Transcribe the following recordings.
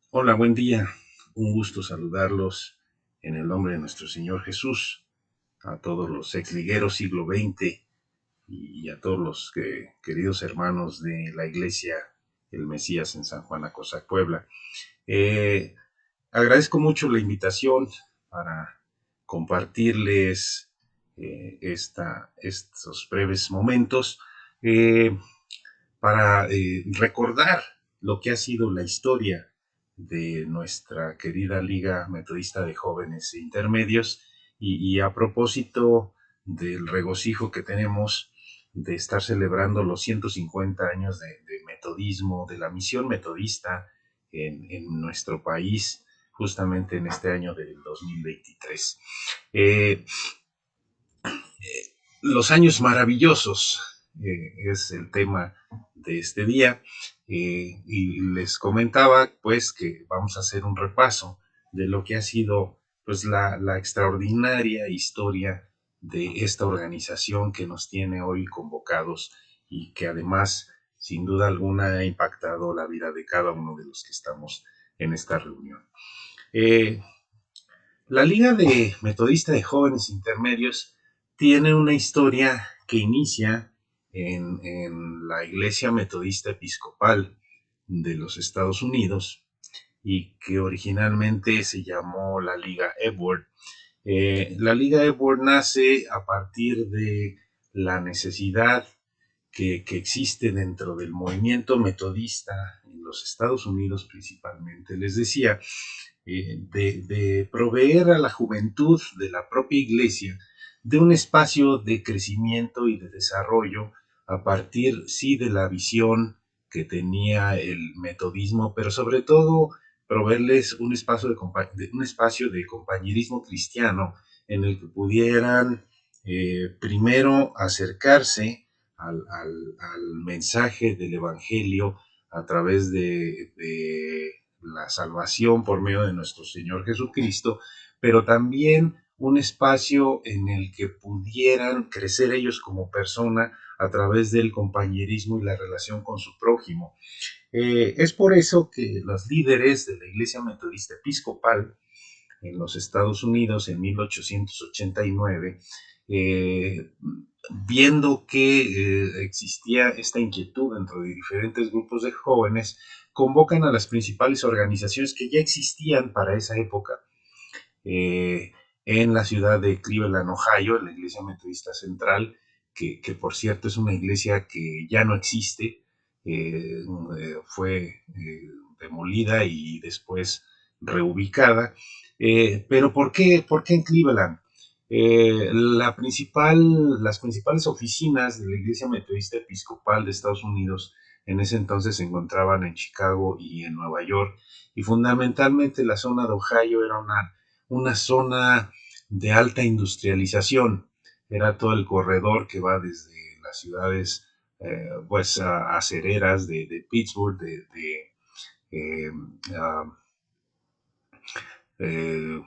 Hola, buen día. Un gusto saludarlos en el nombre de nuestro Señor Jesús, a todos los exligueros siglo XX y a todos los queridos hermanos de la Iglesia El Mesías en San Juan Acosac, Puebla. Eh, Agradezco mucho la invitación para compartirles estos breves momentos eh, para recordar lo que ha sido la historia de nuestra querida Liga Metodista de Jóvenes e Intermedios y a propósito del regocijo que tenemos de estar celebrando los 150 años de metodismo, de la misión metodista en nuestro país, justamente en este año del 2023. Eh, los años maravillosos es el tema de este día y les comentaba pues que vamos a hacer un repaso de lo que ha sido pues la extraordinaria historia de esta organización que nos tiene hoy convocados y que además sin duda alguna ha impactado la vida de cada uno de los que estamos en esta reunión. Eh, la Liga de Metodista de Jóvenes Intermedios tiene una historia que inicia en la Iglesia Metodista Episcopal de los Estados Unidos y que originalmente se llamó la Liga Edward. La Liga Edward nace a partir de la necesidad que existe dentro del movimiento metodista en los Estados Unidos principalmente. Les decía, de proveer a la juventud de la propia iglesia de un espacio de crecimiento y de desarrollo a partir, sí, de la visión que tenía el metodismo, pero sobre todo proveerles un espacio de compañerismo cristiano en el que pudieran primero acercarse al mensaje del Evangelio a través de la salvación por medio de nuestro Señor Jesucristo, pero también un espacio en el que pudieran crecer ellos como persona a través del compañerismo y la relación con su prójimo. Es por eso que los líderes de la Iglesia Metodista Episcopal en los Estados Unidos en 1889, eh, viendo que existía esta inquietud dentro de diferentes grupos de jóvenes, convocan a las principales organizaciones que ya existían para esa época eh, en la ciudad de Cleveland, Ohio, en la Iglesia Metodista Central, que por cierto es una iglesia que ya no existe, fue demolida y después reubicada. Pero ¿por qué en Cleveland? Las principales oficinas de la Iglesia Metodista Episcopal de Estados Unidos en ese entonces se encontraban en Chicago y en Nueva York, y fundamentalmente la zona de Ohio era una zona de alta industrialización. Era todo el corredor que va desde las ciudades pues acereras de Pittsburgh, eh, uh, eh,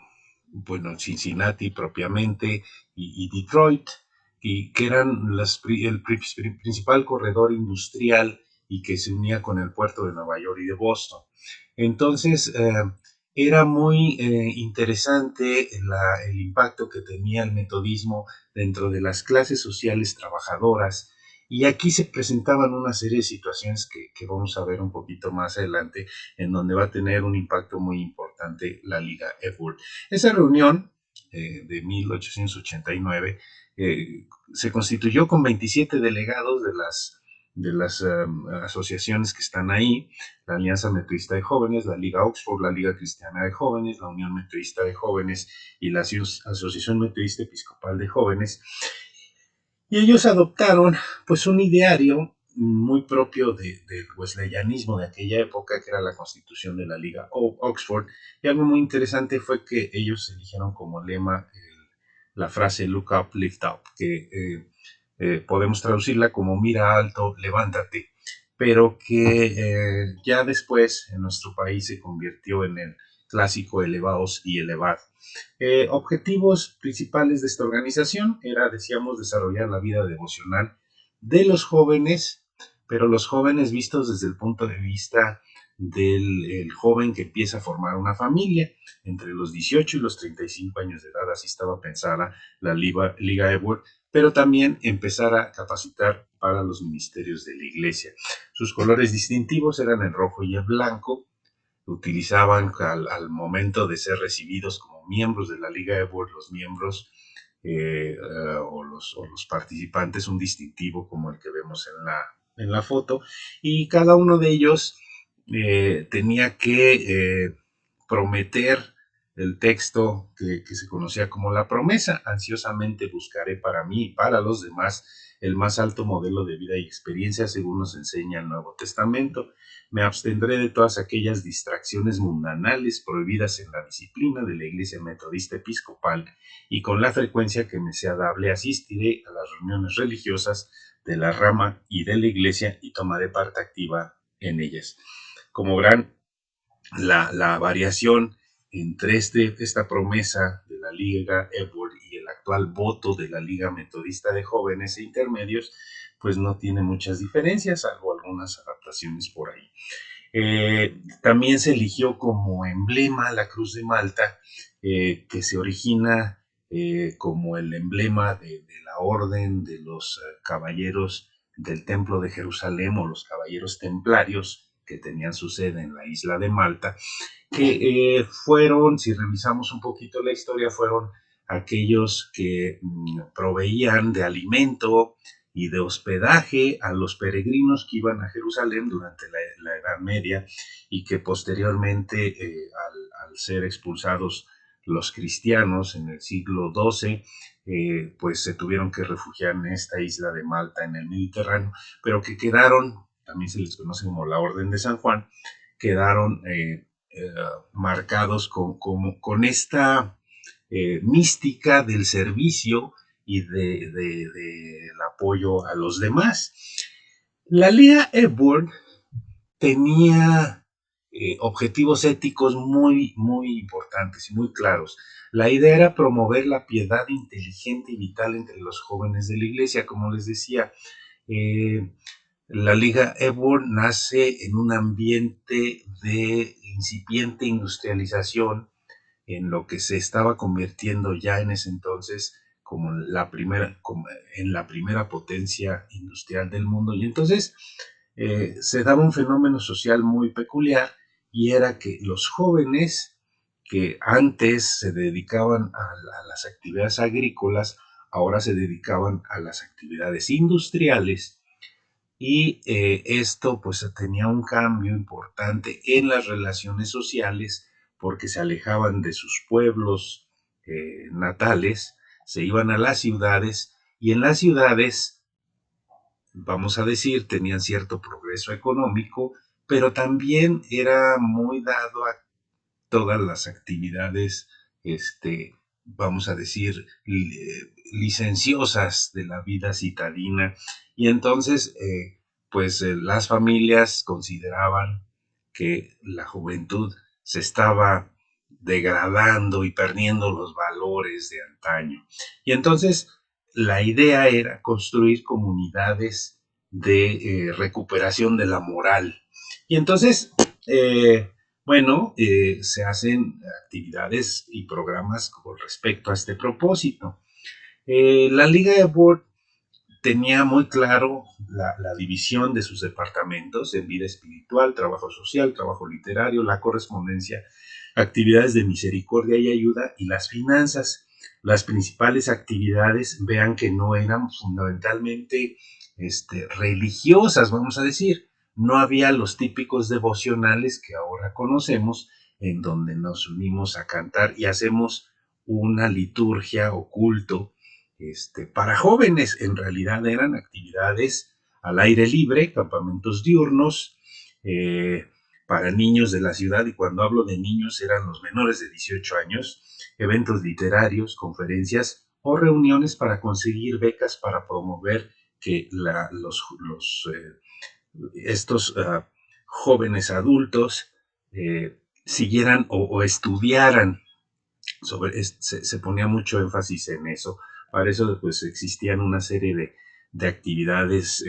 bueno, Cincinnati propiamente y Detroit, y que eran el principal corredor industrial y que se unía con el puerto de Nueva York y de Boston. Entonces, era muy interesante el impacto que tenía el metodismo dentro de las clases sociales trabajadoras, y aquí se presentaban una serie de situaciones que vamos a ver un poquito más adelante, en donde va a tener un impacto muy importante la Liga Edward. Esa reunión de 1889 se constituyó con 27 delegados de las asociaciones que están ahí: la Alianza Metodista de Jóvenes, la Liga Oxford, la Liga Cristiana de Jóvenes, la Unión Metodista de Jóvenes y la Asociación Metodista Episcopal de Jóvenes. Y ellos adoptaron pues un ideario muy propio del wesleyanismo de aquella época, que era la constitución de la Liga Oxford. Y algo muy interesante fue que ellos eligieron como lema la frase "Look up, lift up", que podemos traducirla como "mira alto, levántate", pero que ya después en nuestro país se convirtió en el clásico "elevaos y elevad". Objetivos principales de esta organización era, decíamos, desarrollar la vida devocional de los jóvenes, pero los jóvenes vistos desde el punto de vista del el joven que empieza a formar una familia entre los 18 y los 35 años de edad. Así estaba pensada la Liga Edward, pero también empezar a capacitar para los ministerios de la iglesia. Sus colores distintivos eran el rojo y el blanco. Utilizaban al momento de ser recibidos como miembros de la Liga Edward, los miembros o los participantes, un distintivo como el que vemos en la foto, y cada uno de ellos tenía que prometer el texto que se conocía como la promesa. Ansiosamente buscaré para mí y para los demás el más alto modelo de vida y experiencia según nos enseña el Nuevo Testamento. Me abstendré de todas aquellas distracciones mundanales prohibidas en la disciplina de la Iglesia Metodista Episcopal y con la frecuencia que me sea dable asistiré a las reuniones religiosas de la rama y de la Iglesia y tomaré parte activa en ellas. Como verán, la variación entre esta promesa de la Liga Edward y el actual voto de la Liga Metodista de Jóvenes e Intermedios, pues no tiene muchas diferencias, salvo algunas adaptaciones por ahí. También se eligió como emblema la Cruz de Malta, que se origina como el emblema de la orden de los caballeros del Templo de Jerusalén o los caballeros templarios que tenían su sede en la isla de Malta, que fueron, si revisamos un poquito la historia, fueron aquellos que proveían de alimento y de hospedaje a los peregrinos que iban a Jerusalén durante la Edad Media y que posteriormente, al ser expulsados los cristianos en el siglo XII, pues se tuvieron que refugiar en esta isla de Malta, en el Mediterráneo, pero que quedaron, también se les conoce como la Orden de San Juan, quedaron marcados con esta mística del servicio y del apoyo a los demás. La Liga Edward tenía objetivos éticos muy importantes y muy claros. La idea era promover la piedad inteligente y vital entre los jóvenes de la iglesia. Como les decía, la Liga Edward nace en un ambiente de incipiente industrialización, en lo que se estaba convirtiendo ya en ese entonces como en la primera potencia industrial del mundo. Y entonces se daba un fenómeno social muy peculiar, y era que los jóvenes que antes se dedicaban a las actividades agrícolas, ahora se dedicaban a las actividades industriales, y esto pues tenía un cambio importante en las relaciones sociales porque se alejaban de sus pueblos natales, se iban a las ciudades, y en las ciudades, vamos a decir, tenían cierto progreso económico, pero también era muy dado a todas las actividades, vamos a decir, licenciosas de la vida citadina. Y entonces, pues las familias consideraban que la juventud se estaba degradando y perdiendo los valores de antaño. Y entonces la idea era construir comunidades de recuperación de la moral. Y entonces, bueno, se hacen actividades y programas con respecto a este propósito. La Liga de Board tenía muy claro la división de sus departamentos en vida espiritual, trabajo social, trabajo literario, la correspondencia, actividades de misericordia y ayuda, y las finanzas. Las principales actividades, vean que no eran fundamentalmente religiosas, vamos a decir. No había los típicos devocionales que ahora conocemos, en donde nos unimos a cantar y hacemos una liturgia o culto para jóvenes. En realidad eran actividades al aire libre, campamentos diurnos, para niños de la ciudad, y cuando hablo de niños eran los menores de 18 años, eventos literarios, conferencias o reuniones para conseguir becas para promover que estos jóvenes adultos siguieran o estudiaran se ponía mucho énfasis en eso. Para eso pues existían una serie de actividades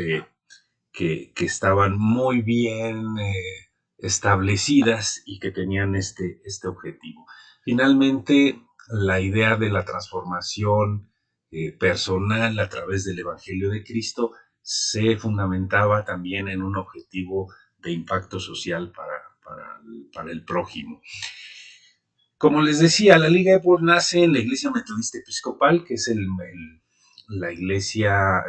que estaban muy bien establecidas y que tenían este objetivo. Finalmente, la idea de la transformación personal a través del Evangelio de Cristo se fundamentaba también en un objetivo de impacto social para el prójimo. Como les decía, la Liga Epworth nace en la Iglesia Metodista Episcopal, que es la iglesia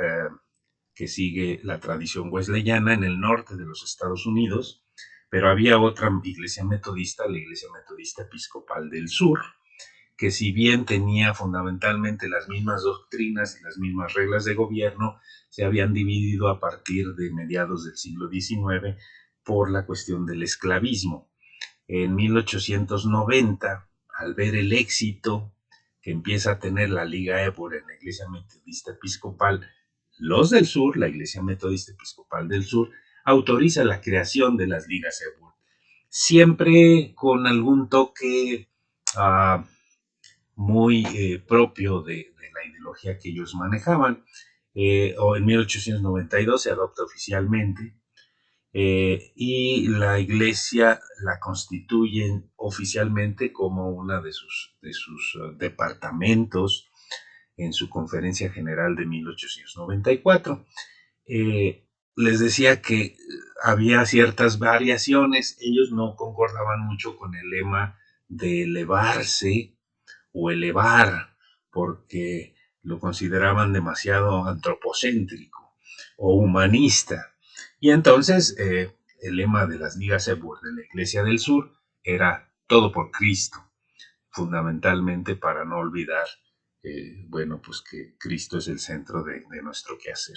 que sigue la tradición wesleyana en el norte de los Estados Unidos, pero había otra iglesia metodista, la Iglesia Metodista Episcopal del Sur, que si bien tenía fundamentalmente las mismas doctrinas y las mismas reglas de gobierno, se habían dividido a partir de mediados del siglo XIX por la cuestión del esclavismo. En 1890, al ver el éxito que empieza a tener la Liga Epworth en la Iglesia Metodista Episcopal, los del sur, la Iglesia Metodista Episcopal del Sur, autoriza la creación de las ligas Epworth, siempre con algún toque muy propio de la ideología que ellos manejaban. O en 1892 se adopta oficialmente y la iglesia la constituyen oficialmente como una de sus departamentos en su conferencia general de 1894. Les decía que había ciertas variaciones, ellos no concordaban mucho con el lema de elevarse o elevar, porque lo consideraban demasiado antropocéntrico o humanista. Y entonces el lema de las ligas Epworth de la Iglesia del Sur era todo por Cristo, fundamentalmente para no olvidar, bueno, pues que Cristo es el centro de nuestro quehacer.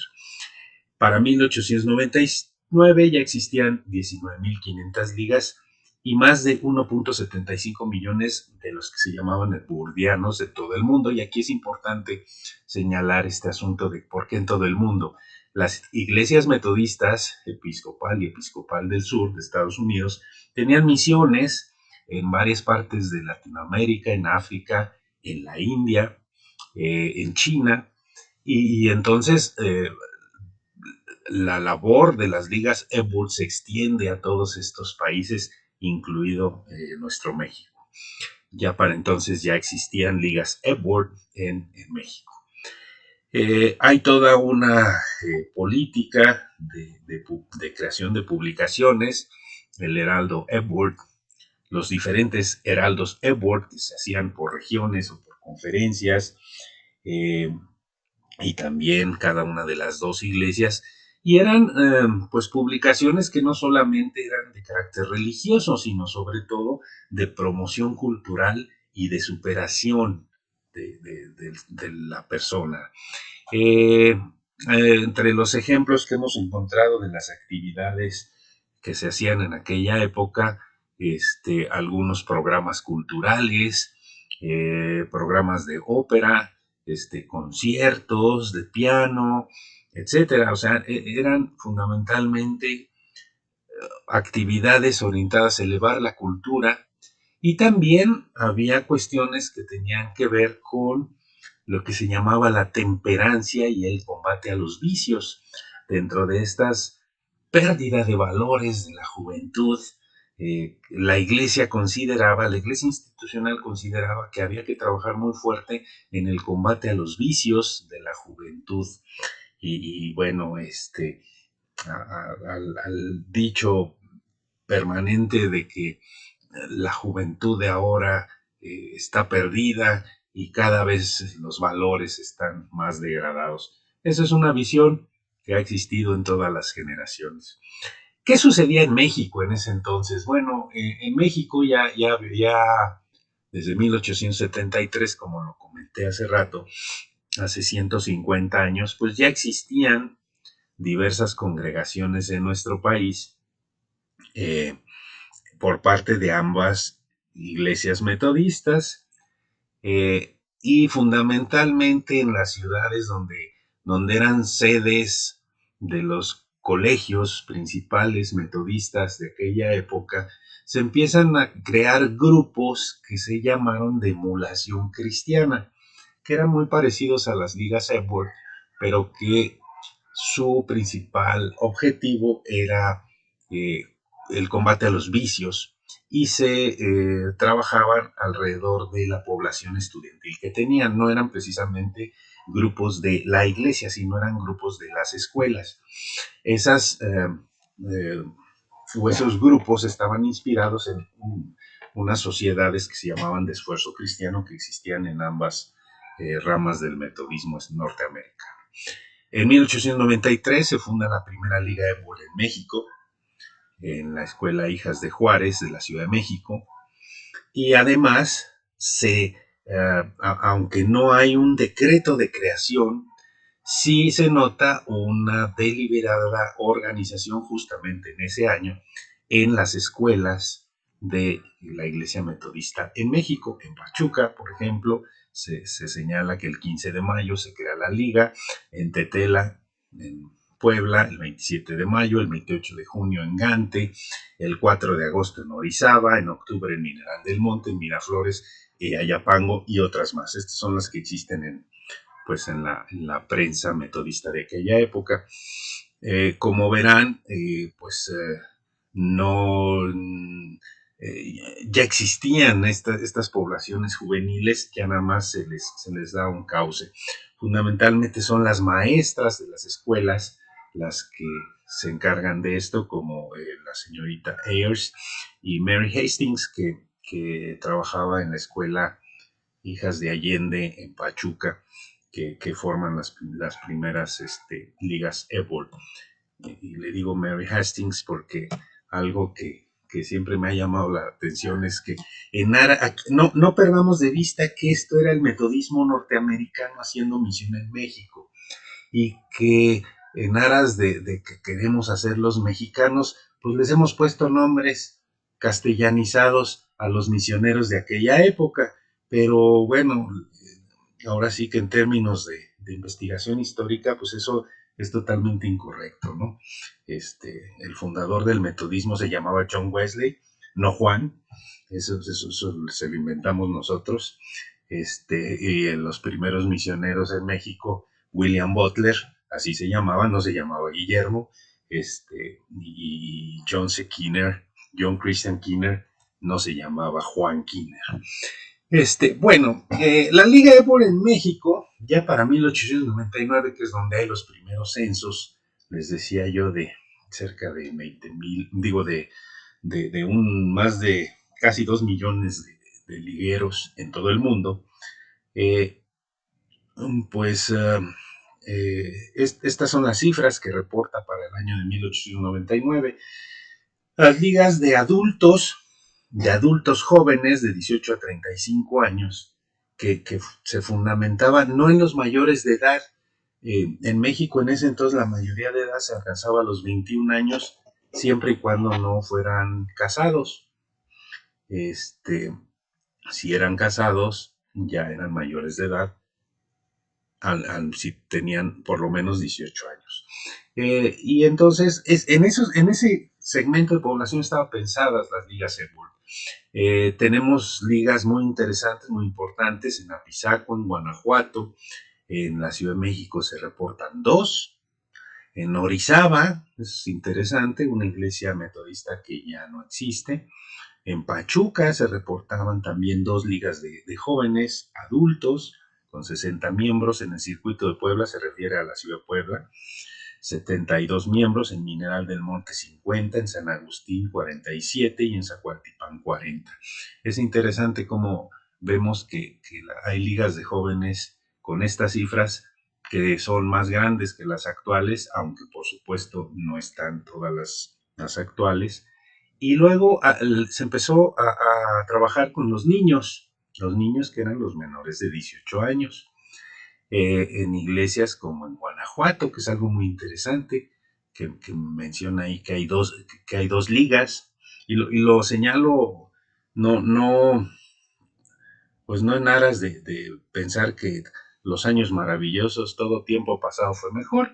Para 1899 ya existían 19.500 ligas y más de 1.75 millones de los que se llamaban epurdianos de todo el mundo. Y aquí es importante señalar este asunto de por qué en todo el mundo. Las iglesias metodistas, episcopal y episcopal del sur de Estados Unidos, tenían misiones en varias partes de Latinoamérica, en África, en la India, en China, y entonces la labor de las ligas Epworth se extiende a todos estos países, incluido nuestro México. Ya para entonces ya existían ligas Epworth en México. Hay toda una política de creación de publicaciones, el Heraldo Epworth, los diferentes heraldos Epworth que se hacían por regiones o por conferencias, y también cada una de las dos iglesias, y eran pues publicaciones que no solamente eran de carácter religioso, sino sobre todo de promoción cultural y de superación de la persona. Entre los ejemplos que hemos encontrado de las actividades que se hacían en aquella época, algunos programas culturales, programas de ópera, conciertos de piano, etcétera. O sea, eran fundamentalmente actividades orientadas a elevar la cultura y también había cuestiones que tenían que ver con lo que se llamaba la temperancia y el combate a los vicios. Dentro de estas pérdidas de valores de la juventud, la iglesia institucional consideraba que había que trabajar muy fuerte en el combate a los vicios de la juventud. Y bueno, al dicho permanente de que la juventud de ahora está perdida y cada vez los valores están más degradados. Esa es una visión que ha existido en todas las generaciones. ¿Qué sucedía en México en ese entonces? Bueno, en México ya desde 1873, como lo comenté hace rato, hace 150 años, pues ya existían diversas congregaciones en nuestro país eh, por parte de ambas iglesias metodistas, y fundamentalmente en las ciudades donde eran sedes de los colegios principales metodistas de aquella época, se empiezan a crear grupos que se llamaron de emulación cristiana, que eran muy parecidos a las ligas Epworth, pero que su principal objetivo era el combate a los vicios y se trabajaban alrededor de la población estudiantil que tenían. No eran precisamente grupos de la iglesia, sino eran grupos de las escuelas. Esas, eh, o esos grupos estaban inspirados en unas sociedades que se llamaban de esfuerzo cristiano que existían en ambas ramas del metodismo norteamericano. En 1893 se funda la primera Liga Ébol en México, en la Escuela Hijas de Juárez de la Ciudad de México, y además aunque no hay un decreto de creación, sí se nota una deliberada organización justamente en ese año en las escuelas de la Iglesia Metodista en México. En Pachuca, por ejemplo, se señala que el 15 de mayo se crea la liga, en Tetela, en Puebla, el 27 de mayo, el 28 de junio en Gante, el 4 de agosto en Orizaba, en octubre en Mineral del Monte, en Miraflores, Ayapango y otras más. Estas son las que existen en la prensa metodista de aquella época. Como verán, no ya existían estas poblaciones juveniles, ya nada más se les da un cauce. Fundamentalmente son las maestras de las escuelas las que se encargan de esto, como la señorita Ayers y Mary Hastings, que trabajaba en la escuela Hijas de Allende en Pachuca, que forman las primeras ligas Ébol. Y le digo Mary Hastings porque algo que siempre me ha llamado la atención es que no perdamos de vista que esto era el metodismo norteamericano haciendo misión en México y que en aras de que queremos hacer los mexicanos, pues les hemos puesto nombres castellanizados a los misioneros de aquella época. Pero bueno, ahora sí que en términos de investigación histórica, pues eso es totalmente incorrecto, ¿no? El fundador del metodismo se llamaba John Wesley, no Juan, eso se lo inventamos nosotros. Y en los primeros misioneros en México, William Butler, así se llamaba, no se llamaba Guillermo, y John Christian Keener, no se llamaba Juan Keener. La Liga Ébol en México, ya para 1899, que es donde hay los primeros censos, les decía yo, de cerca de 20,000, digo, de más de casi 2 millones de ligueros en todo el mundo, eh, pues estas son las cifras que reporta para el año de 1899. Las ligas de adultos jóvenes de 18 a 35 años, que se fundamentaban no en los mayores de edad. En México en ese entonces la mayoría de edad se alcanzaba a los 21 años, siempre y cuando no fueran casados. Si eran casados, ya eran mayores de edad, si tenían por lo menos 18 años. Y entonces, en ese segmento de población estaban pensadas las ligas Ébol. Tenemos ligas muy interesantes, muy importantes en Apizaco, en Guanajuato, en la Ciudad de México se reportan 2, en Orizaba, es interesante, una iglesia metodista que ya no existe. En Pachuca se reportaban también 2 ligas de jóvenes adultos con 60 miembros. En el circuito de Puebla, se refiere a la ciudad de Puebla, 72 miembros, en Mineral del Monte 50, en San Agustín 47 y en Zacualtipán 40. Es interesante cómo vemos que hay ligas de jóvenes con estas cifras que son más grandes que las actuales, aunque por supuesto no están todas las actuales. Y luego se empezó a trabajar con los niños que eran los menores de 18 años, en iglesias como en Guanajuato, que es algo muy interesante, que menciona ahí que hay dos ligas, y lo señalo no, pues no en aras de pensar que los años maravillosos, todo tiempo pasado fue mejor,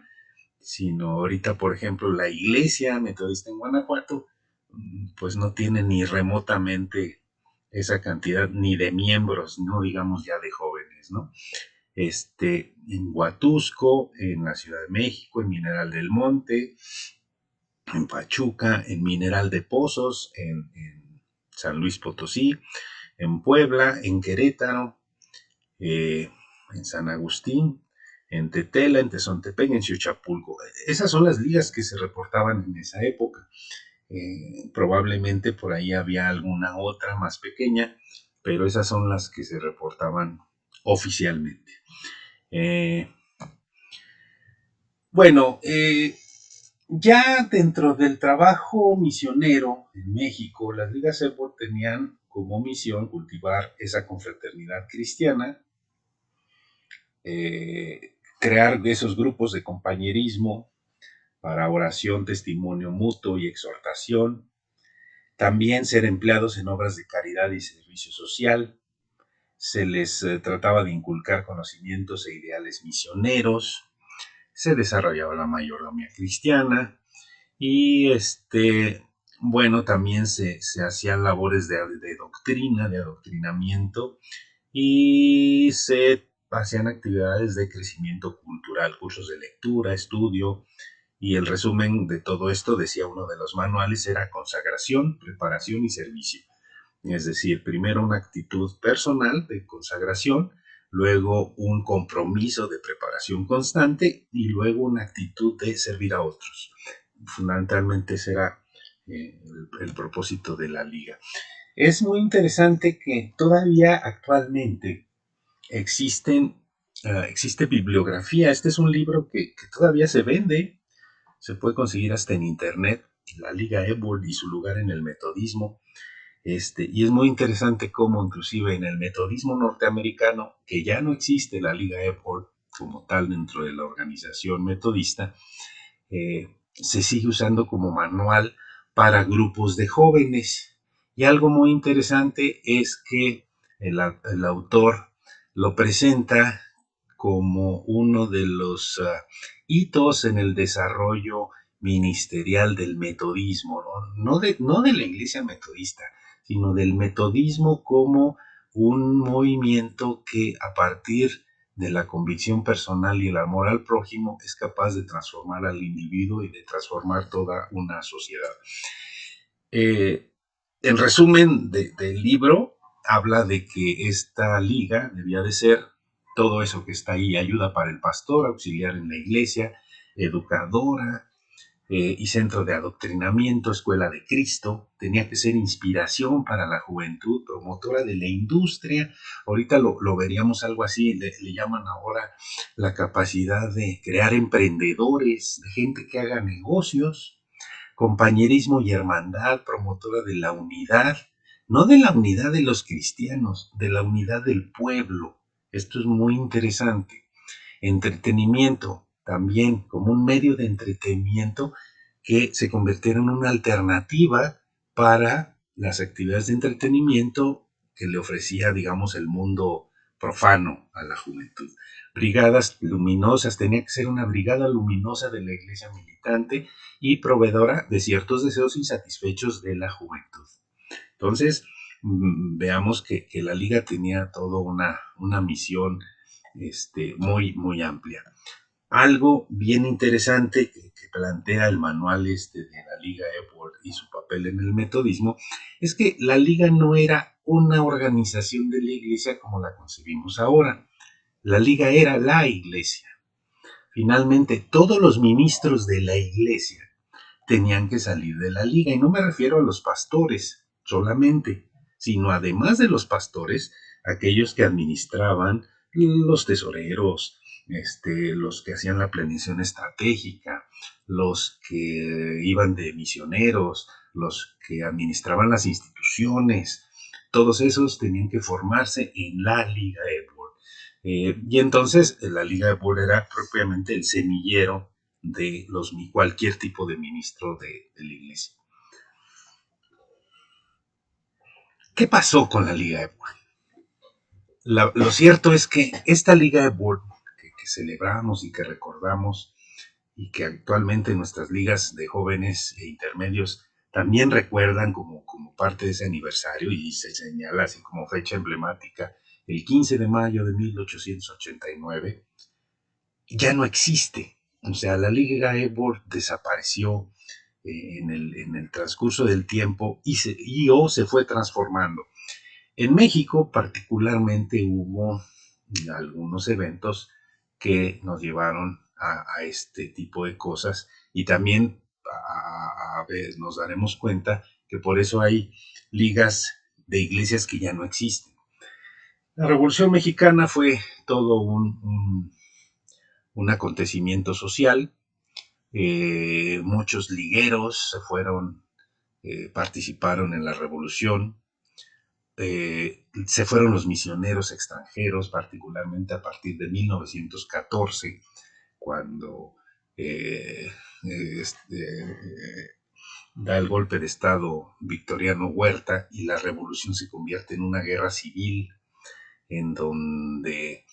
sino ahorita, por ejemplo, la iglesia metodista en Guanajuato, pues no tiene ni remotamente esa cantidad ni de miembros, no digamos ya de jóvenes, ¿no? En Huatusco, en la Ciudad de México, en Mineral del Monte, en Pachuca, en Mineral de Pozos, en San Luis Potosí, en Puebla, en Querétaro, eh, en San Agustín, en Tetela, en Tezontepec, en Xochapulco. Esas son las ligas que se reportaban en esa época. Probablemente por ahí había alguna otra más pequeña, pero esas son las que se reportaban oficialmente. Eh, bueno, ya dentro del trabajo misionero en México, las ligas Epworth tenían como misión cultivar esa confraternidad cristiana, crear esos grupos de compañerismo para oración, testimonio mutuo y exhortación, también ser empleados en obras de caridad y servicio social. Se les trataba de inculcar conocimientos e ideales misioneros, se desarrollaba la mayordomía cristiana y bueno, también se hacían labores de doctrina, de adoctrinamiento y se hacían actividades de crecimiento cultural, cursos de lectura, estudio, y el resumen de todo esto, decía uno de los manuales, era consagración, preparación y servicio. Es decir, primero una actitud personal de consagración, luego un compromiso de preparación constante y luego una actitud de servir a otros. Fundamentalmente ese era el propósito de la liga. Es muy interesante que todavía actualmente existe bibliografía. Este es un libro que todavía se vende, se puede conseguir hasta en internet, la Liga Epworth y su lugar en el metodismo. Y es muy interesante cómo inclusive en el metodismo norteamericano, que ya no existe la Liga Epworth como tal dentro de la organización metodista, se sigue usando como manual para grupos de jóvenes. Y algo muy interesante es que el autor lo presenta como uno de los hitos en el desarrollo ministerial del metodismo, no de la iglesia metodista, sino del metodismo como un movimiento que a partir de la convicción personal y el amor al prójimo es capaz de transformar al individuo y de transformar toda una sociedad. En resumen del libro, habla de que esta liga debía de ser todo eso que está ahí: ayuda para el pastor, auxiliar en la iglesia, educadora, y centro de adoctrinamiento, escuela de Cristo. Tenía que ser inspiración para la juventud, promotora de la industria. Ahorita lo veríamos algo así, le llaman ahora la capacidad de crear emprendedores, de gente que haga negocios, compañerismo y hermandad, promotora de la unidad, no de la unidad de los cristianos, de la unidad del pueblo. Esto es muy interesante. Entretenimiento, también como un medio de entretenimiento que se convirtiera en una alternativa para las actividades de entretenimiento que le ofrecía, digamos, el mundo profano a la juventud. Brigadas luminosas, tenía que ser una brigada luminosa de la iglesia militante y proveedora de ciertos deseos insatisfechos de la juventud. Entonces, veamos que la liga tenía toda una misión muy, muy amplia. Algo bien interesante que plantea el manual de la Liga Epworth y su papel en el metodismo es que la Liga no era una organización de la iglesia como la concebimos ahora. La Liga era la iglesia. Finalmente, todos los ministros de la iglesia tenían que salir de la liga. Y no me refiero a los pastores solamente, sino además de los pastores, aquellos que administraban, los tesoreros, los que hacían la planeación estratégica, los que iban de misioneros, los que administraban las instituciones. Todos esos tenían que formarse en la Liga Epworth. Y entonces la Liga Epworth era propiamente el semillero de cualquier tipo de ministro de la iglesia. ¿Qué pasó con la Liga Epworth? Lo cierto es que esta Liga Epworth que celebramos y que recordamos y que actualmente nuestras ligas de jóvenes e intermedios también recuerdan como parte de ese aniversario, y se señala así como fecha emblemática el 15 de mayo de 1889, ya no existe. O sea, la Liga Epworth desapareció. en el transcurso del tiempo o se fue transformando. En México particularmente hubo algunos eventos que nos llevaron a este tipo de cosas y también a ver, nos daremos cuenta que por eso hay ligas de iglesias que ya no existen. La Revolución Mexicana fue todo un acontecimiento social. Muchos ligueros se fueron, participaron en la revolución. Se fueron los misioneros extranjeros, particularmente a partir de 1914, cuando eh, da el golpe de Estado Victoriano Huerta y la revolución se convierte en una guerra civil en donde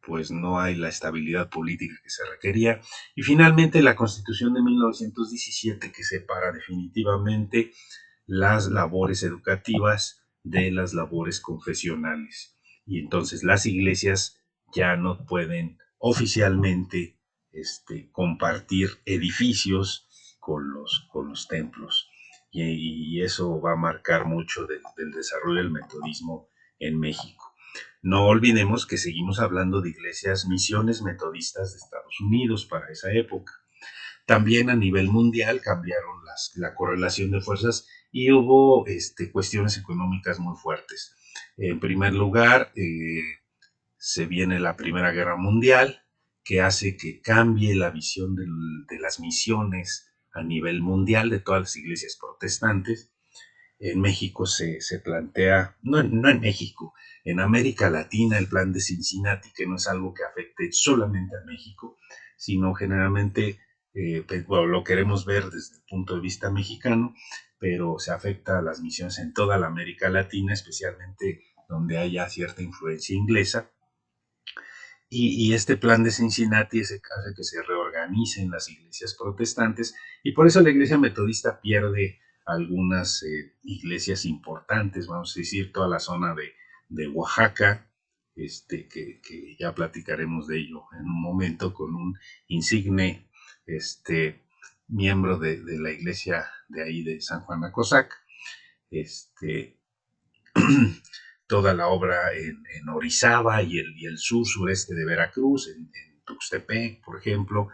pues no hay la estabilidad política que se requería. Y finalmente la Constitución de 1917 que separa definitivamente las labores educativas de las labores confesionales. Y entonces las iglesias ya no pueden oficialmente compartir edificios con los templos. Y eso va a marcar mucho del desarrollo del metodismo en México. No olvidemos que seguimos hablando de iglesias, misiones metodistas de Estados Unidos para esa época. También a nivel mundial cambiaron la correlación de fuerzas y hubo cuestiones económicas muy fuertes. En primer lugar, se viene la Primera Guerra Mundial, que hace que cambie la visión de las misiones a nivel mundial de todas las iglesias protestantes. En México se plantea, no en México, en América Latina el plan de Cincinnati, que no es algo que afecte solamente a México, sino generalmente bueno, lo queremos ver desde el punto de vista mexicano, pero se afecta a las misiones en toda la América Latina, especialmente donde haya cierta influencia inglesa. Y este plan de Cincinnati hace que se reorganicen las iglesias protestantes y por eso la iglesia metodista pierde algunas iglesias importantes, vamos a decir, toda la zona de Oaxaca, que ya platicaremos de ello en un momento, con un insigne miembro de la iglesia de ahí de San Juan Acosac, toda la obra en Orizaba y el sureste de Veracruz, en Tuxtepec, por ejemplo.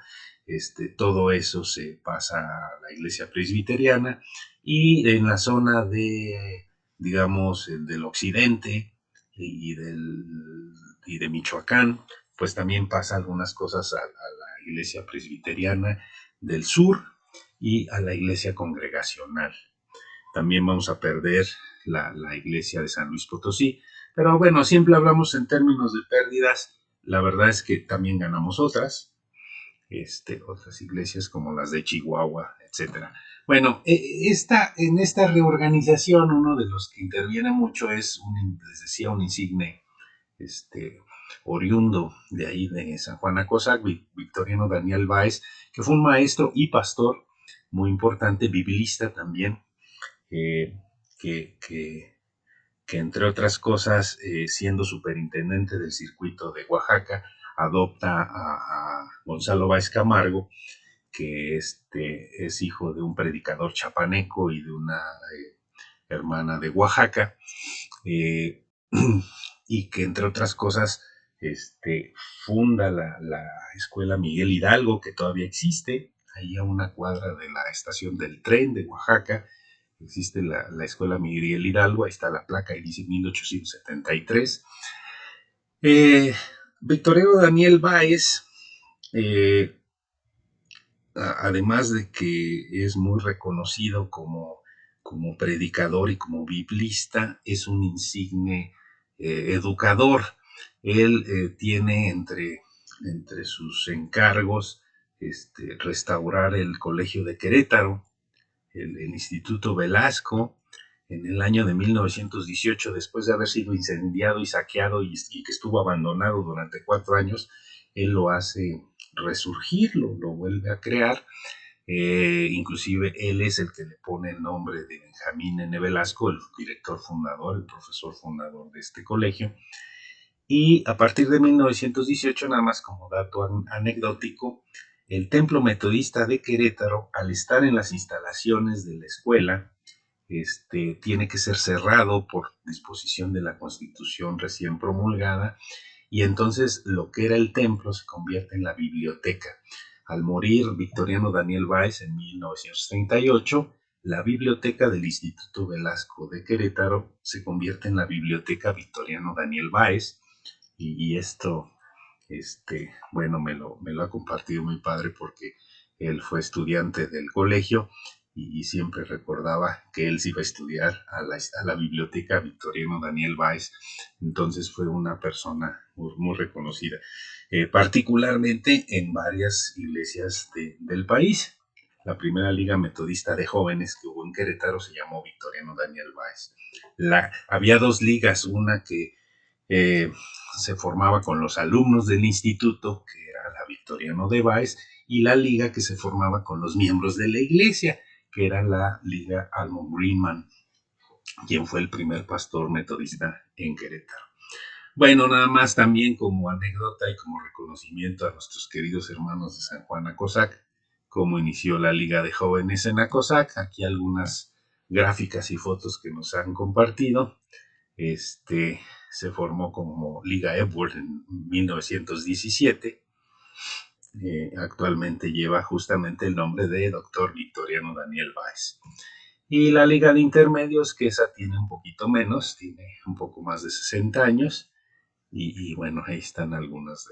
Todo eso se pasa a la iglesia presbiteriana y en la zona digamos, del occidente y de Michoacán, pues también pasa algunas cosas a la iglesia presbiteriana del sur y a la iglesia congregacional. También vamos a perder la iglesia de San Luis Potosí. Pero bueno, siempre hablamos en términos de pérdidas. La verdad es que también ganamos otras iglesias como las de Chihuahua, etcétera. Bueno, en esta reorganización uno de los que interviene mucho es, les decía, un insigne oriundo de ahí de San Juan Acosac, Victoriano Daniel Báez, que fue un maestro y pastor muy importante, biblista también, que, que, que entre otras cosas, siendo superintendente del circuito de Oaxaca, adopta a Gonzalo Báez Camargo, que es hijo de un predicador chapaneco y de una hermana de Oaxaca, eh, y que entre otras cosas funda la escuela Miguel Hidalgo, que todavía existe, ahí a una cuadra de la estación del tren de Oaxaca. Existe la escuela Miguel Hidalgo, ahí está la placa y dice 1873. Victoriano Daniel Báez, además de que es muy reconocido como predicador y como biblista, es un insigne educador. Él tiene entre sus encargos restaurar el Colegio de Querétaro, el Instituto Velasco, en el año de 1918, después de haber sido incendiado y saqueado y que estuvo abandonado durante 4 años, él lo hace resurgir, lo vuelve a crear. Inclusive él es el que le pone el nombre de Benjamín N. Velasco, el director fundador, el profesor fundador de este colegio. Y a partir de 1918, nada más como dato anecdótico, el Templo Metodista de Querétaro, al estar en las instalaciones de la escuela, tiene que ser cerrado por disposición de la Constitución recién promulgada, y entonces lo que era el templo se convierte en la biblioteca. Al morir Victoriano Daniel Báez en 1938, la biblioteca del Instituto Velasco de Querétaro se convierte en la Biblioteca Victoriano Daniel Báez, y esto, bueno, me lo ha compartido mi padre porque él fue estudiante del colegio, y siempre recordaba que él se iba a estudiar a la biblioteca Victoriano Daniel Báez. Entonces fue una persona muy, muy reconocida, particularmente en varias iglesias del país. La primera liga metodista de jóvenes que hubo en Querétaro se llamó Victoriano Daniel Báez. Había dos ligas, una que eh, se formaba con los alumnos del instituto, que era la Victoriano de Báez, y la liga que se formaba con los miembros de la iglesia, que era la Liga Almo Greenman, quien fue el primer pastor metodista en Querétaro. Bueno, nada más también como anécdota y como reconocimiento a nuestros queridos hermanos de San Juan Acosac, cómo inició la Liga de Jóvenes en Acosac. Aquí algunas gráficas y fotos que nos han compartido. Se formó como Liga Epworth en 1917. Actualmente lleva justamente el nombre de Dr. Victoriano Daniel Báez. Y la Liga de Intermedios, que esa tiene un poquito menos, tiene un poco más de 60 años. Y bueno, ahí están algunos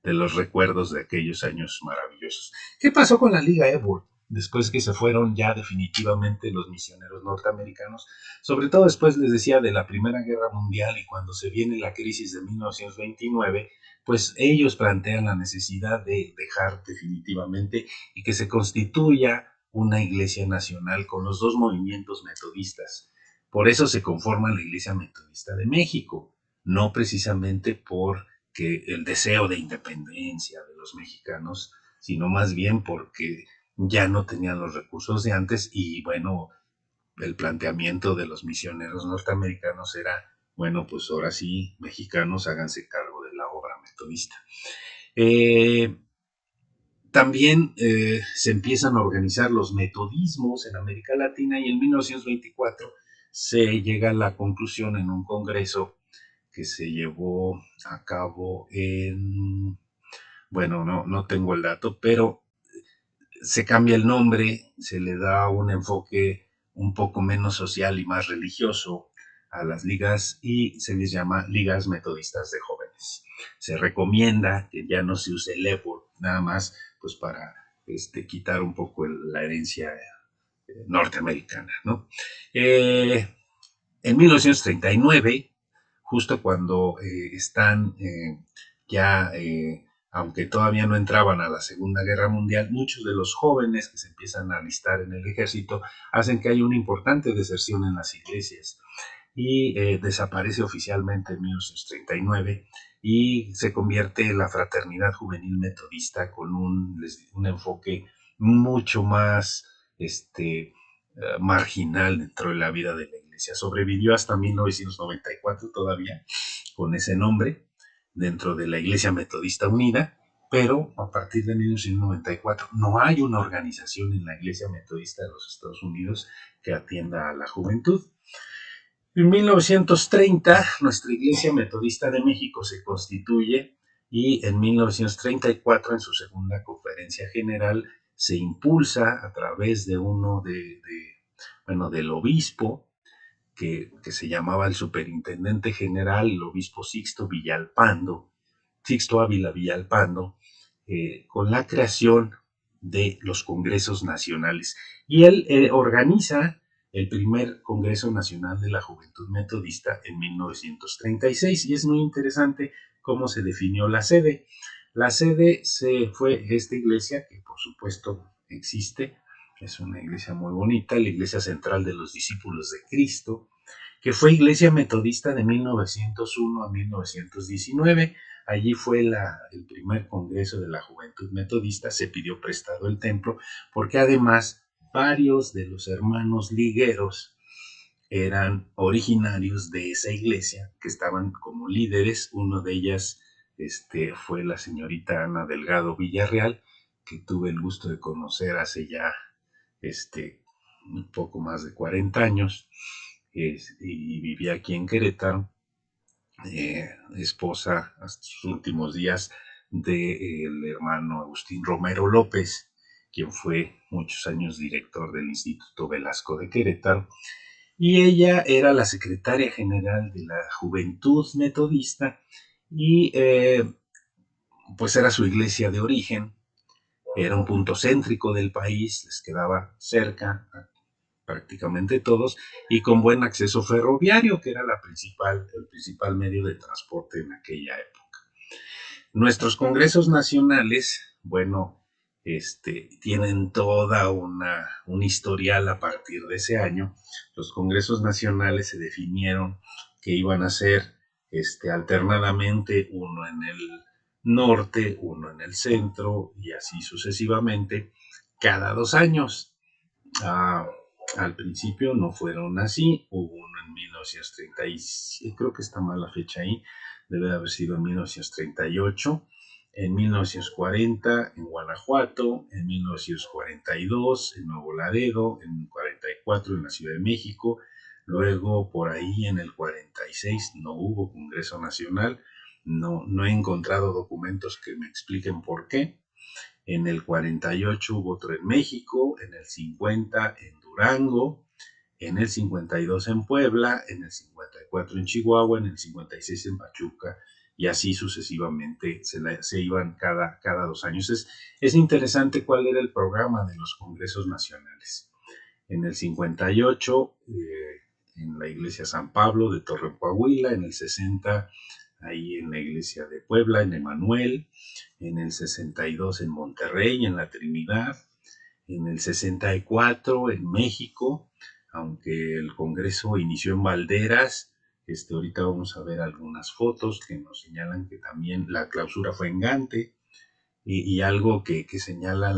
de los recuerdos de aquellos años maravillosos. ¿Qué pasó con la Liga Epworth? Después que se fueron ya definitivamente los misioneros norteamericanos, sobre todo después, les decía, de la Primera Guerra Mundial, y cuando se viene la crisis de 1929, pues ellos plantean la necesidad de dejar definitivamente y que se constituya una iglesia nacional con los dos movimientos metodistas. Por eso se conforma la Iglesia Metodista de México, no precisamente por que el deseo de independencia de los mexicanos, sino más bien porque ya no tenían los recursos de antes. Y bueno, el planteamiento de los misioneros norteamericanos era, bueno, pues ahora sí, mexicanos, háganse cargo de la obra metodista. También se empiezan a organizar los metodismos en América Latina, y en 1924 se llega a la conclusión en un congreso que se llevó a cabo bueno, no tengo el dato, pero se cambia el nombre, se le da un enfoque un poco menos social y más religioso a las ligas, y se les llama Ligas Metodistas de Jóvenes. Se recomienda que ya no se use el Epworth, nada más pues para quitar un poco la herencia norteamericana, ¿no? En 1939, justo cuando están ya, aunque todavía no entraban a la Segunda Guerra Mundial, muchos de los jóvenes que se empiezan a alistar en el ejército hacen que haya una importante deserción en las iglesias, y desaparece oficialmente en 1939, y se convierte en la Fraternidad Juvenil Metodista con un enfoque mucho más marginal dentro de la vida de la iglesia. Sobrevivió hasta 1994 todavía con ese nombre dentro de la Iglesia Metodista Unida, pero a partir de 1994 no hay una organización en la Iglesia Metodista de los Estados Unidos que atienda a la juventud. En 1930, nuestra Iglesia Metodista de México se constituye, y en 1934, en su segunda conferencia general, se impulsa a través de del obispo, que se llamaba el superintendente general, el obispo Sixto Ávila Villalpando, con la creación de los congresos nacionales. Y él organiza el primer Congreso Nacional de la Juventud Metodista en 1936, y es muy interesante cómo se definió la sede. La sede fue esta iglesia, que por supuesto existe, es una iglesia muy bonita, la Iglesia Central de los Discípulos de Cristo, que fue iglesia metodista de 1901 a 1919. Allí fue el primer congreso de la juventud metodista. Se pidió prestado el templo porque además varios de los hermanos ligueros eran originarios de esa iglesia, que estaban como líderes. Uno de ellas fue la señorita Ana Delgado Villarreal, que tuve el gusto de conocer hace ya un poco más de 40 años, y vivía aquí en Querétaro, esposa hasta sus últimos días del hermano Agustín Romero López, quien fue muchos años director del Instituto Velasco de Querétaro, y ella era la secretaria general de la Juventud Metodista y pues era su iglesia de origen, era un punto céntrico del país, les quedaba cerca a prácticamente todos y con buen acceso ferroviario, que era el principal medio de transporte en aquella época. Nuestros congresos nacionales, bueno, tienen toda un historial a partir de ese año. Los congresos nacionales se definieron que iban a ser alternadamente uno en el norte, uno en el centro y así sucesivamente cada 2 años. Ah, al principio no fueron así, hubo uno en 1930, creo que está mal la fecha ahí, debe de haber sido en 1938, en 1940 en Guanajuato, en 1942 en Nuevo Laredo, en 44 en la Ciudad de México, luego por ahí en el 46 no hubo Congreso Nacional, no he encontrado documentos que me expliquen por qué. En el 48 hubo otro en México, en el 50 en Durango, en el 52 en Puebla, en el 54 en Chihuahua, en el 56 en Pachuca, y así sucesivamente se iban cada 2 años. Es interesante cuál era el programa de los congresos nacionales. En el 58, en la iglesia San Pablo de Torreón, Coahuila, en el 60, ahí en la iglesia de Puebla, en Emanuel, en el 62 en Monterrey, en la Trinidad, en el 64 en México, aunque el Congreso inició en Valderas. Ahorita vamos a ver algunas fotos que nos señalan que también la clausura fue en Gante, y algo que señala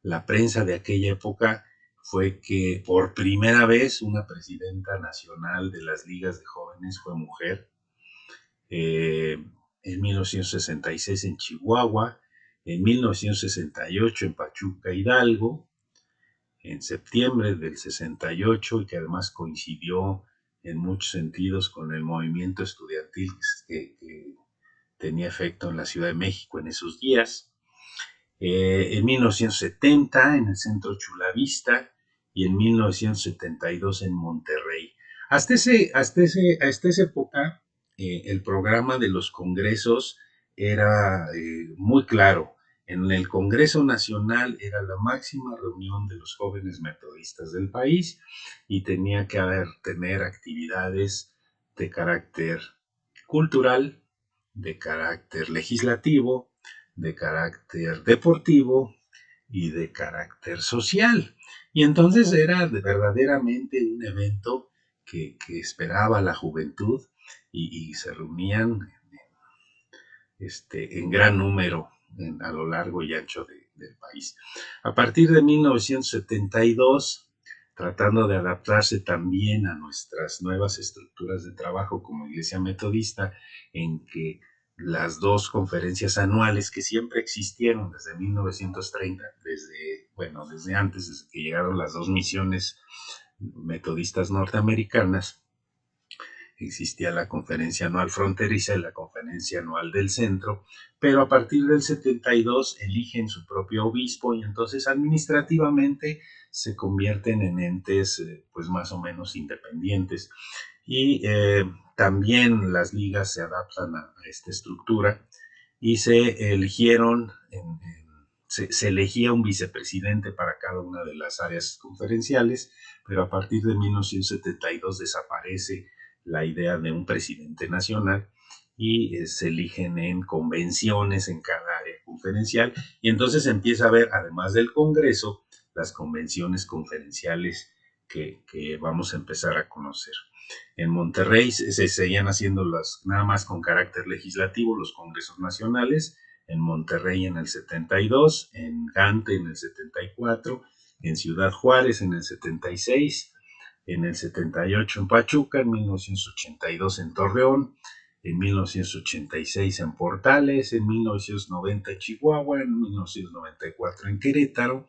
la prensa de aquella época fue que por primera vez una presidenta nacional de las ligas de jóvenes fue mujer. En 1966 en Chihuahua, en 1968 en Pachuca, Hidalgo, en septiembre del 68, y que además coincidió en muchos sentidos con el movimiento estudiantil que tenía efecto en la Ciudad de México en esos días. En 1970 en el Centro Chulavista y en 1972 en Monterrey. Hasta esa época, el programa de los congresos era muy claro. En el Congreso Nacional era la máxima reunión de los jóvenes metodistas del país y tenía que tener actividades de carácter cultural, de carácter legislativo, de carácter deportivo y de carácter social. Y entonces era verdaderamente un evento que esperaba la juventud y se reunían en gran número a lo largo y ancho del país. A partir de 1972, tratando de adaptarse también a nuestras nuevas estructuras de trabajo como Iglesia Metodista, en que las dos conferencias anuales que siempre existieron desde 1930, desde antes, desde que llegaron las dos misiones metodistas norteamericanas, existía la conferencia anual fronteriza y la conferencia anual del centro, pero a partir del 72 eligen su propio obispo y entonces administrativamente se convierten en entes pues más o menos independientes. Y también las ligas se adaptan a esta estructura y se eligieron, se elegía un vicepresidente para cada una de las áreas conferenciales, pero a partir de 1972 desaparece la idea de un presidente nacional y se eligen en convenciones en cada área conferencial, y entonces empieza a haber, además del Congreso, las convenciones conferenciales que vamos a empezar a conocer. En Monterrey se seguían haciendo nada más con carácter legislativo los congresos nacionales, en Monterrey en el 72, en Gante en el 74, en Ciudad Juárez en el 76, en el 78 en Pachuca, en 1982 en Torreón, en 1986 en Portales, en 1990 en Chihuahua, en 1994 en Querétaro,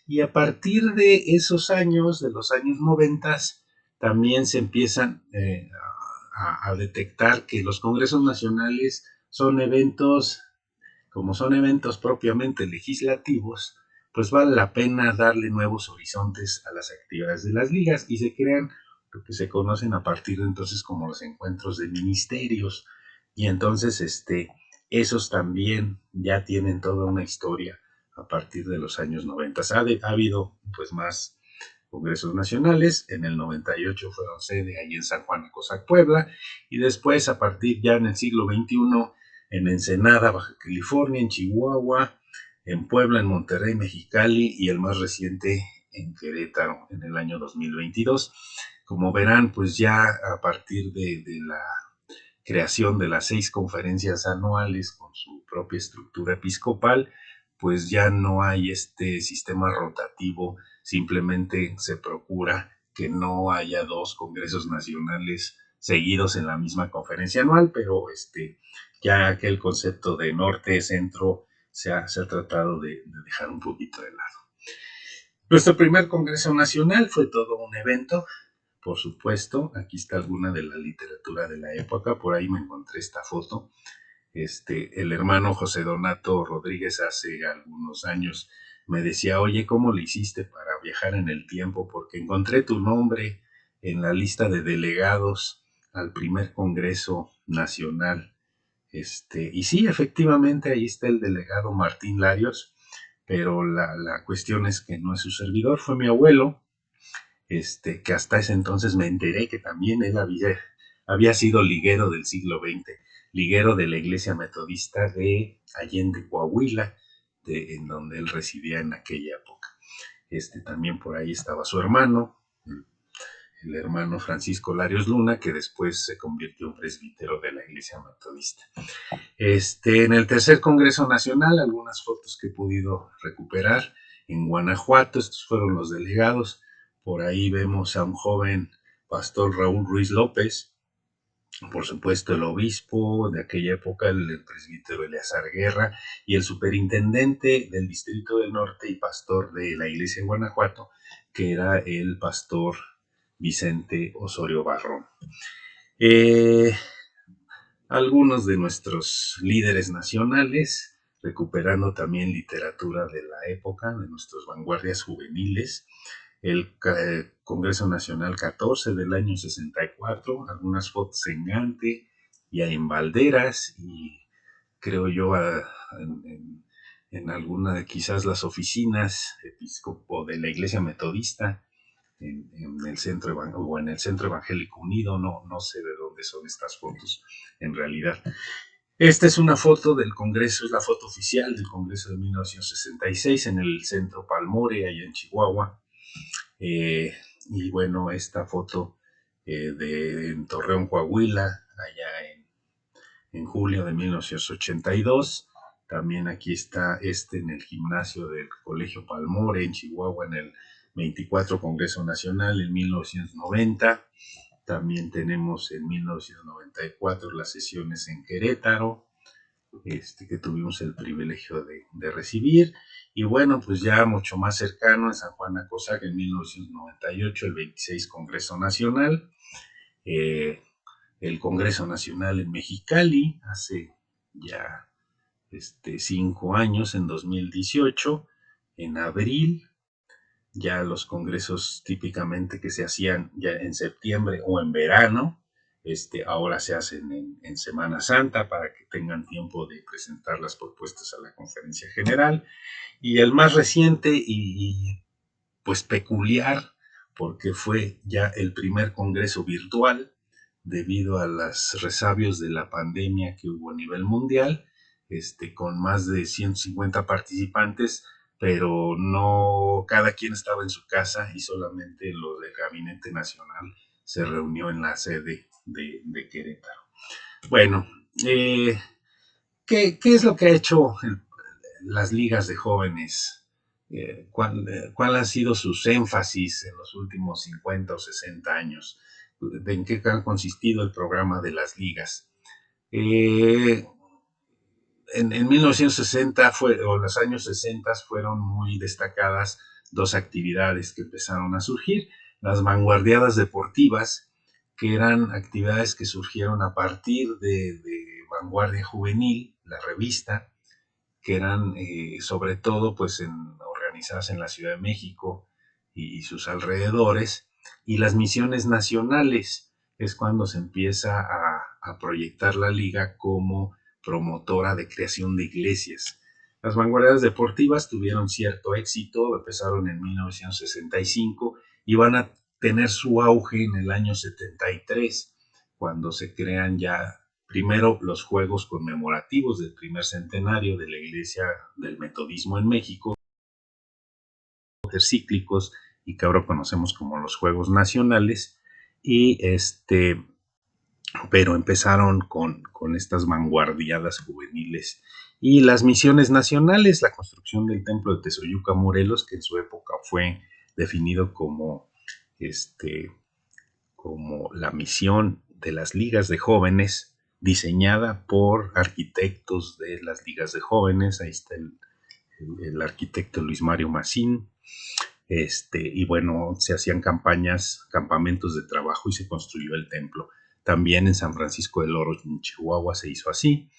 y a partir de esos años, de los años 90, también se empiezan a detectar que los congresos nacionales son eventos, como son eventos propiamente legislativos, pues vale la pena darle nuevos horizontes a las actividades de las ligas y se crean lo que se conocen a partir de entonces como los encuentros de ministerios. Y entonces esos también ya tienen toda una historia a partir de los años 90. Ha habido pues más congresos nacionales, en el 98 fueron sede ahí en San Juan Acosac, Puebla, y después a partir ya en el siglo XXI en Ensenada, Baja California, en Chihuahua, en Puebla, en Monterrey, Mexicali y el más reciente en Querétaro en el año 2022. Como verán, pues ya a partir de la creación de las 6 conferencias anuales con su propia estructura episcopal, pues ya no hay este sistema rotativo, simplemente se procura que no haya 2 congresos nacionales seguidos en la misma conferencia anual, pero ya que el concepto de norte-centro se ha tratado de dejar un poquito de lado. Nuestro primer Congreso Nacional fue todo un evento, por supuesto. Aquí está alguna de la literatura de la época, por ahí me encontré esta foto. El hermano José Donato Rodríguez hace algunos años me decía, oye, ¿cómo le hiciste para viajar en el tiempo? Porque encontré tu nombre en la lista de delegados al primer Congreso Nacional. Y sí, efectivamente, ahí está el delegado Martín Larios, pero la cuestión es que no es su servidor, fue mi abuelo, que hasta ese entonces me enteré que también él había sido liguero del siglo XX, liguero de la iglesia metodista de Allende, Coahuila, en donde él residía en aquella época. También por ahí estaba su hermano, el hermano Francisco Larios Luna, que después se convirtió en presbítero de la iglesia metodista. En el tercer Congreso Nacional, algunas fotos que he podido recuperar en Guanajuato, estos fueron los delegados. Por ahí vemos a un joven pastor Raúl Ruiz López, por supuesto el obispo de aquella época, el presbítero Eleazar Guerra, y el superintendente del Distrito del Norte y pastor de la iglesia en Guanajuato, que era el pastor Vicente Osorio Barrón. Algunos de nuestros líderes nacionales, recuperando también literatura de la época, de nuestras vanguardias juveniles, el Congreso Nacional 14 del año 64, algunas fotos en Gante y en Valderas, y creo yo en alguna de quizás las oficinas episcopo de la Iglesia Metodista, en el centro o en el Centro Evangélico Unido, no sé de dónde son estas fotos en realidad. Esta es una foto del Congreso, es la foto oficial del Congreso de 1966 en el Centro Palmore, allá en Chihuahua. Y bueno, esta foto en Torreón, Coahuila, allá en julio de 1982. También aquí está en el gimnasio del Colegio Palmore, en Chihuahua, en el 24 Congreso Nacional, en 1990. También tenemos en 1994 las sesiones en Querétaro, que tuvimos el privilegio de recibir. Y bueno, pues ya mucho más cercano en San Juan Acosac en 1998, el 26 Congreso Nacional, el Congreso Nacional en Mexicali, hace ya 5 años, en 2018, en abril, ya los congresos típicamente que se hacían ya en septiembre o en verano, ahora se hacen en Semana Santa para que tengan tiempo de presentar las propuestas a la conferencia general. Y el más reciente y pues peculiar, porque fue ya el primer congreso virtual debido a los resabios de la pandemia que hubo a nivel mundial, con más de 150 participantes, pero no cada quien estaba en su casa y solamente lo del Gabinete Nacional se reunió en la sede de Querétaro. Bueno, ¿qué es lo que ha hecho las ligas de jóvenes? ¿Cuál han sido sus énfasis en los últimos 50 o 60 años? ¿En qué ha consistido el programa de las ligas? Eh, en 1960 o los años 60 fueron muy destacadas dos actividades que empezaron a surgir: las vanguardiadas deportivas, que eran actividades que surgieron a partir de Vanguardia Juvenil, la revista, que eran sobre todo pues organizadas en la Ciudad de México y sus alrededores, y las misiones nacionales. Es cuando se empieza a proyectar la liga como promotora de creación de iglesias. Las vanguardias deportivas tuvieron cierto éxito, empezaron en 1965 y van a tener su auge en el año 73, cuando se crean ya primero los Juegos Conmemorativos del primer centenario de la Iglesia del Metodismo en México, cíclicos, y que ahora conocemos como los Juegos Nacionales, y pero empezaron con estas vanguardiadas juveniles. Y las misiones nacionales, la construcción del templo de Tezoyuca, Morelos, que en su época fue definido como la misión de las ligas de jóvenes, diseñada por arquitectos de las ligas de jóvenes. Ahí está el arquitecto Luis Mario Macín. Y bueno, se hacían campamentos de trabajo y se construyó el templo. También en San Francisco del Oro, en Chihuahua, se hizo así.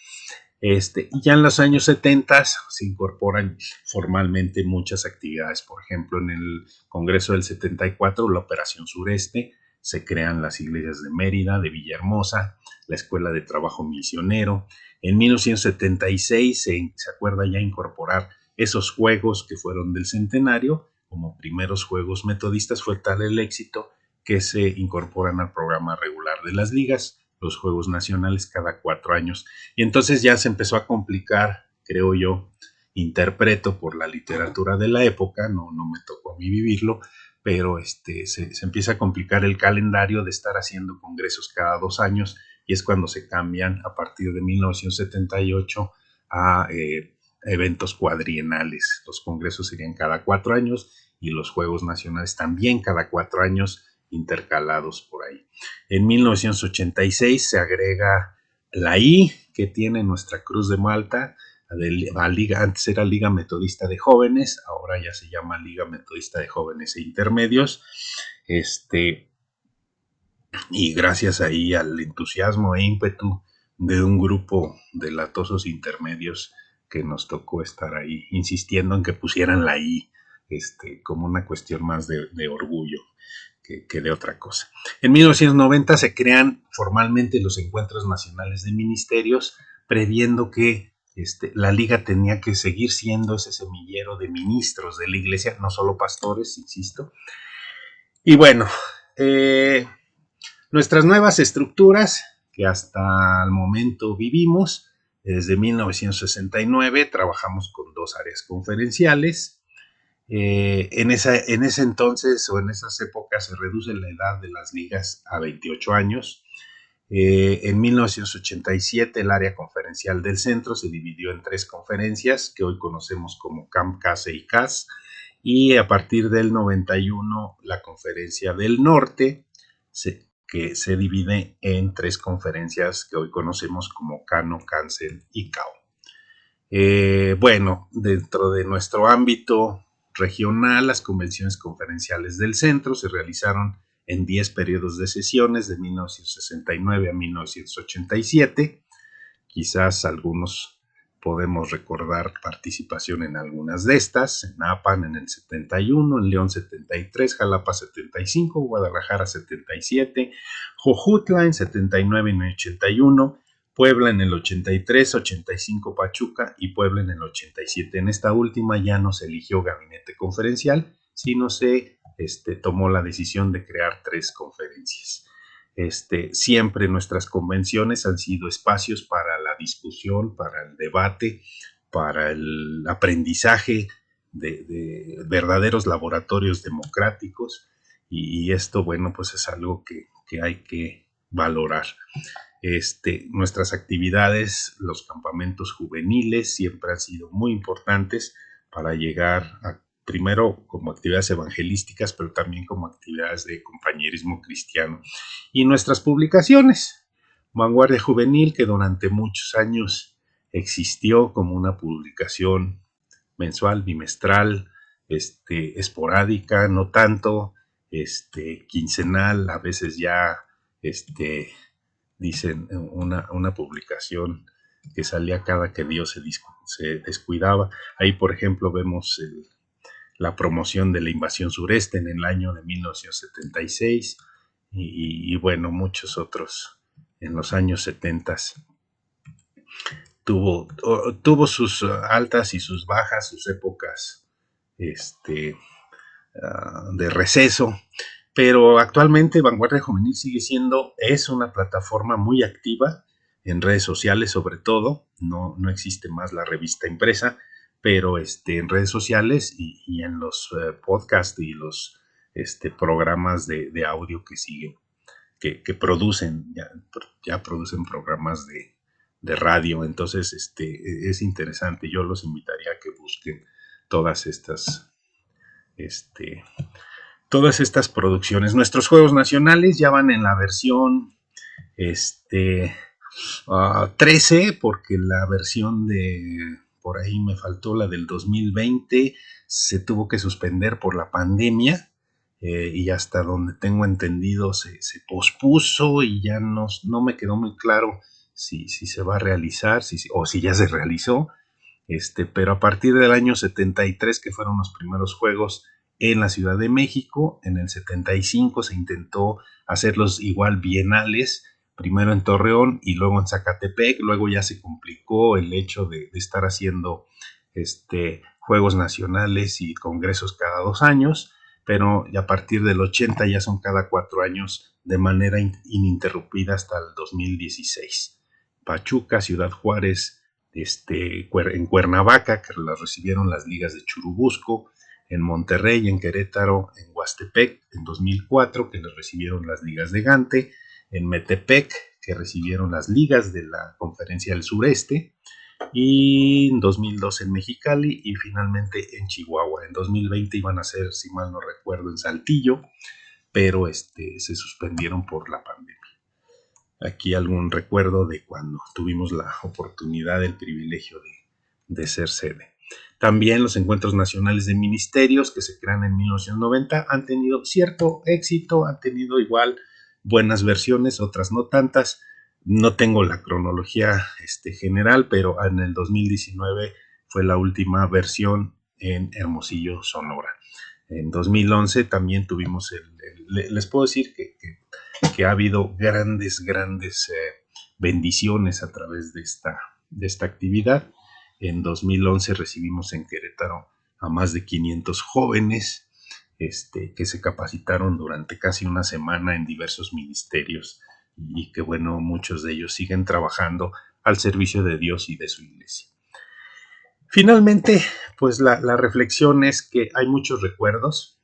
Y ya en los años 70 se incorporan formalmente muchas actividades. Por ejemplo, en el Congreso del 74, la Operación Sureste, se crean las iglesias de Mérida, de Villahermosa, la Escuela de Trabajo Misionero. En 1976 se acuerda ya incorporar esos juegos que fueron del centenario como primeros juegos metodistas. Fue tal el éxito que se incorporan al programa regular de las ligas, los Juegos Nacionales, cada 4 años. Y entonces ya se empezó a complicar, creo yo, interpreto por la literatura de la época, no me tocó a mí vivirlo, pero se empieza a complicar el calendario de estar haciendo congresos cada 2 años, y es cuando se cambian a partir de 1978 a eventos cuadrienales. Los congresos serían cada 4 años y los Juegos Nacionales también cada 4 años, intercalados por ahí. En 1986 se agrega la I que tiene nuestra Cruz de Malta, antes era Liga Metodista de Jóvenes, ahora ya se llama Liga Metodista de Jóvenes e Intermedios. Y gracias ahí al entusiasmo e ímpetu de un grupo de latosos intermedios que nos tocó estar ahí insistiendo en que pusieran la I, como una cuestión más de orgullo que de otra cosa. En 1990 se crean formalmente los encuentros nacionales de ministerios, previendo que la liga tenía que seguir siendo ese semillero de ministros de la iglesia, no solo pastores, insisto. Y bueno, nuestras nuevas estructuras que hasta el momento vivimos, desde 1969 trabajamos con 2 áreas conferenciales. En ese entonces o en esas épocas se reduce la edad de las ligas a 28 años. En 1987 el área conferencial del centro se dividió en 3 conferencias que hoy conocemos como CAMP, CASE y CAS, y a partir del 91 la conferencia del norte que se divide en 3 conferencias que hoy conocemos como CANO, CANCEN y CAO. Bueno, dentro de nuestro ámbito regional, las convenciones conferenciales del centro se realizaron en 10 periodos de sesiones de 1969 a 1987. Quizás algunos podemos recordar participación en algunas de estas: en Apan en el 71, en León 73, Jalapa 75, Guadalajara 77, Jojutla en 79 y 81, Puebla en el 83, 85 Pachuca y Puebla en el 87. En esta última ya no se eligió gabinete conferencial, sino se tomó la decisión de crear 3 conferencias. Siempre nuestras convenciones han sido espacios para la discusión, para el debate, para el aprendizaje de verdaderos laboratorios democráticos, y esto, bueno, pues es algo que hay que valorar. Nuestras actividades, los campamentos juveniles siempre han sido muy importantes para llegar primero como actividades evangelísticas, pero también como actividades de compañerismo cristiano. Y nuestras publicaciones, Vanguardia Juvenil, que durante muchos años existió como una publicación mensual, bimestral, esporádica, no tanto, quincenal, a veces ya, dicen, una publicación que salía cada que Dios se descuidaba. Ahí, por ejemplo, vemos la promoción de la invasión sureste en el año de 1976 y bueno, muchos otros en los años 70. Tuvo sus altas y sus bajas, sus épocas este, de receso, pero actualmente Vanguardia Juvenil es una plataforma muy activa en redes sociales, sobre todo. No existe más la revista impresa, pero en redes sociales y en los podcasts y los programas de audio que siguen, que producen, ya producen programas de radio. Entonces, es interesante. Yo los invitaría a que busquen todas este, todas estas producciones. Nuestros juegos nacionales ya van en la versión este, 13, porque la versión por ahí me faltó, la del 2020, se tuvo que suspender por la pandemia. Y hasta donde tengo entendido se pospuso y ya no me quedó muy claro si se va a realizar o si ya se realizó. Pero a partir del año 73, que fueron los primeros juegos en la Ciudad de México, en el 75 se intentó hacerlos igual bienales, primero en Torreón y luego en Zacatepec. Luego ya se complicó el hecho de estar haciendo juegos nacionales y congresos cada 2 años, pero a partir del 80 ya son cada 4 años de manera ininterrumpida hasta el 2016. Pachuca, Ciudad Juárez, en Cuernavaca, que las recibieron las ligas de Churubusco, en Monterrey, en Querétaro, en Huastepec, en 2004, que les recibieron las ligas de Gante, en Metepec, que recibieron las ligas de la Conferencia del Sureste, y en 2002 en Mexicali, y finalmente en Chihuahua. En 2020 iban a ser, si mal no recuerdo, en Saltillo, pero se suspendieron por la pandemia. Aquí algún recuerdo de cuando tuvimos la oportunidad, el privilegio de ser sede. También los encuentros nacionales de ministerios, que se crean en 1990, han tenido cierto éxito, han tenido igual buenas versiones, otras no tantas. No tengo la cronología general, pero en el 2019 fue la última versión en Hermosillo, Sonora. En 2011 también tuvimos les puedo decir que ha habido grandes bendiciones a través de esta actividad. En 2011 recibimos en Querétaro a más de 500 jóvenes que se capacitaron durante casi una semana en diversos ministerios y que bueno, muchos de ellos siguen trabajando al servicio de Dios y de su iglesia. Finalmente, pues la reflexión es que hay muchos recuerdos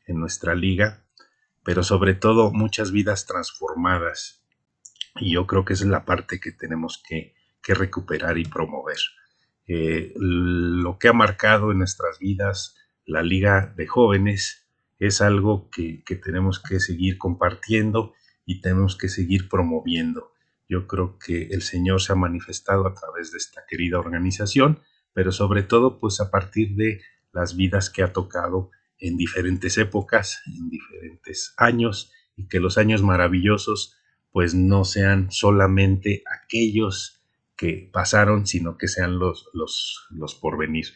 en nuestra liga, pero sobre todo muchas vidas transformadas. Y yo creo que esa es la parte que tenemos que recuperar y promover. Lo que ha marcado en nuestras vidas la Liga de Jóvenes es algo que tenemos que seguir compartiendo y tenemos que seguir promoviendo. Yo creo que el Señor se ha manifestado a través de esta querida organización, pero sobre todo pues a partir de las vidas que ha tocado en diferentes épocas, en diferentes años, y que los años maravillosos pues no sean solamente aquellos que pasaron, sino que sean los por venir.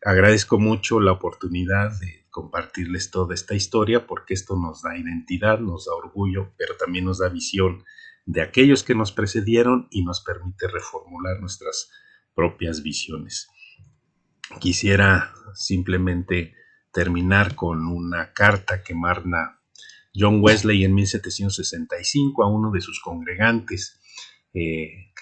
Agradezco mucho la oportunidad de compartirles toda esta historia, porque esto nos da identidad, nos da orgullo, pero también nos da visión de aquellos que nos precedieron y nos permite reformular nuestras propias visiones. Quisiera simplemente terminar con una carta que manda John Wesley en 1765 a uno de sus congregantes, y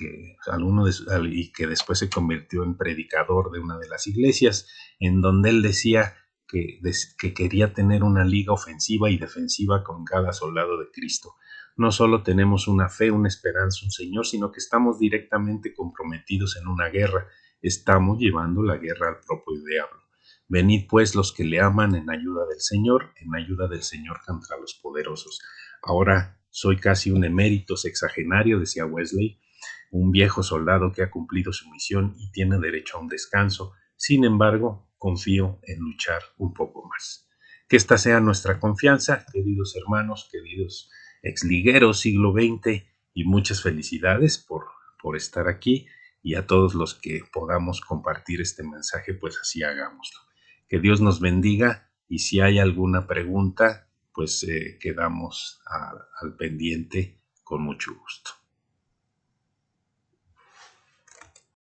que después se convirtió en predicador de una de las iglesias, en donde él decía que quería tener una liga ofensiva y defensiva con cada soldado de Cristo. No solo tenemos una fe, una esperanza, un Señor, sino que estamos directamente comprometidos en una guerra. Estamos llevando la guerra al propio diablo. Venid pues los que le aman en ayuda del Señor contra los poderosos. Ahora soy casi un emérito sexagenario, decía Wesley, un viejo soldado que ha cumplido su misión y tiene derecho a un descanso. Sin embargo, confío en luchar un poco más. Que esta sea nuestra confianza, queridos hermanos, queridos exligueros siglo XX, y muchas felicidades por estar aquí, y a todos los que podamos compartir este mensaje, pues así hagámoslo. Que Dios nos bendiga, y si hay alguna pregunta, pues quedamos al pendiente con mucho gusto.